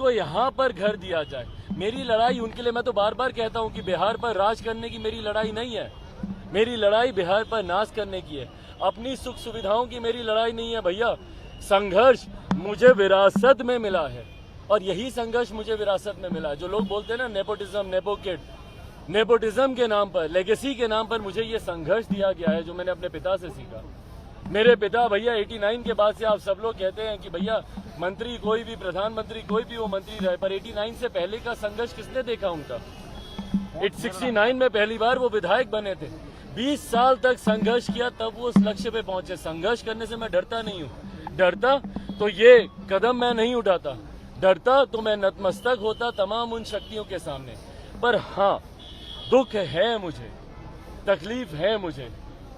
को यहाँ पर घर दिया जाए। मेरी लड़ाई उनके लिए, मैं तो बार बार कहता हूँ कि बिहार पर राज करने की मेरी लड़ाई नहीं है। मेरी लड़ाई बिहार पर नाश करने की है। अपनी सुख सुविधाओं की मेरी लड़ाई नहीं है भैया। संघर्ष मुझे विरासत में मिला है और यही संघर्ष मुझे विरासत में मिला है। जो लोग बोलते हैं ना नेपोटिज्म, नेपोटिज्म के नाम पर, लेगेसी के नाम पर मुझे ये संघर्ष दिया गया है जो मैंने अपने पिता से सीखा। मेरे पिता भैया 89 के बाद से आप सब लोग कहते हैं कि भैया मंत्री कोई भी, प्रधानमंत्री कोई भी वो मंत्री रहे, पर 89 से पहले का संघर्ष किसने देखा उनका? 69 में पहली बार वो विधायक बने थे। 20 साल तक संघर्ष किया तब वो उस लक्ष्य पे पहुंचे। संघर्ष करने से मैं डरता नहीं हूँ। डरता तो ये कदम मैं नहीं उठाता, डरता तो मैं नतमस्तक होता तमाम उन शक्तियों के सामने। पर हाँ, दुख है मुझे, तकलीफ है मुझे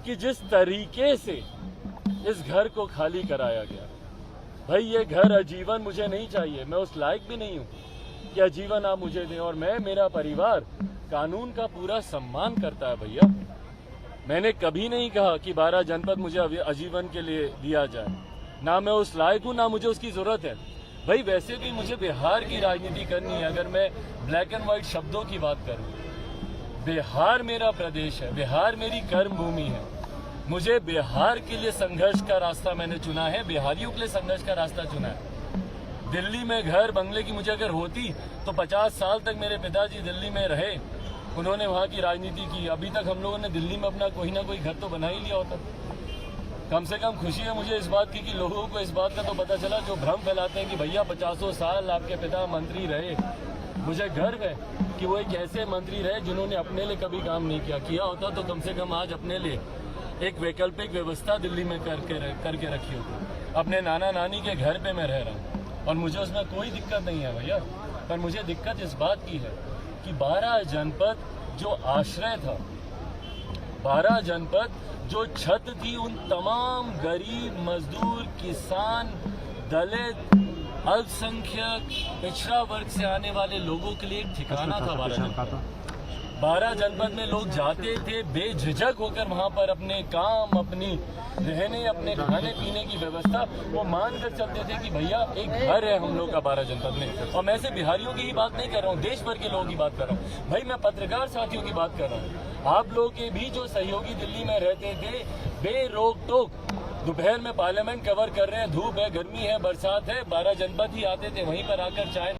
कि जिस तरीके से इस घर को खाली कराया गया। भाई ये घर आजीवन मुझे नहीं चाहिए, मैं उस लायक भी नहीं हूँ कि आजीवन आप मुझे दें। और मेरा परिवार कानून का पूरा सम्मान करता है भैया। मैंने कभी नहीं कहा कि 12 जनपद मुझे आजीवन के लिए दिया जाए, ना मैं उस लायक हूँ ना मुझे उसकी जरूरत है। भाई वैसे भी मुझे बिहार की राजनीति करनी है। अगर मैं ब्लैक एंड व्हाइट शब्दों की बात करूँ, बिहार मेरा प्रदेश है, बिहार मेरी कर्म भूमि है। मुझे बिहार के लिए संघर्ष का रास्ता मैंने चुना है, बिहारियों के लिए संघर्ष का रास्ता चुना है। दिल्ली में घर बंगले की मुझे अगर होती तो 50 साल तक मेरे पिताजी दिल्ली में रहे, उन्होंने वहाँ की राजनीति की। अभी तक हम लोगों ने दिल्ली में अपना कोई ना कोई घर तो बना ही लिया होता। कम से कम खुशी है मुझे इस बात की कि लोगों को इस बात का तो पता चला, जो भ्रम फैलाते हैं कि भैया 50 साल आपके पिता मंत्री रहे। मुझे गर्व है कि वो एक ऐसे मंत्री रहे जिन्होंने अपने लिए कभी काम नहीं किया होता तो कम से कम आज अपने लिए एक वैकल्पिक व्यवस्था दिल्ली में करके रखी होती। अपने नाना नानी के घर पे मैं रह रहा हूँ और मुझे उसमें कोई दिक्कत नहीं है भैया। पर मुझे दिक्कत इस बात की है कि 12 जनपद जो आश्रय था, 12 जनपद जो छत थी उन तमाम गरीब, मजदूर, किसान, दलित, अल्पसंख्यक, पिछड़ा वर्ग से आने वाले लोगों के लिए एक ठिकाना था 12 जनपद में लोग जाते थे बेझिझक होकर वहां पर अपने काम, अपनी रहने, अपने खाने पीने की व्यवस्था वो मानकर चलते थे कि भैया एक घर है हम लोग का 12 जनपद में। और मैं सिर्फ बिहारियों की ही बात नहीं कर रहा हूँ, देश भर के लोगों की बात कर रहा हूँ। भाई मैं पत्रकार साथियों की बात कर रहा हूँ। आप लोग के भी जो सहयोगी दिल्ली में रहते थे, बेरोक टोक दोपहर में पार्लियामेंट कवर कर रहे हैं, धूप है, गर्मी है, बरसात है, 12 जनपद ही आते थे वहीं पर आकर चाय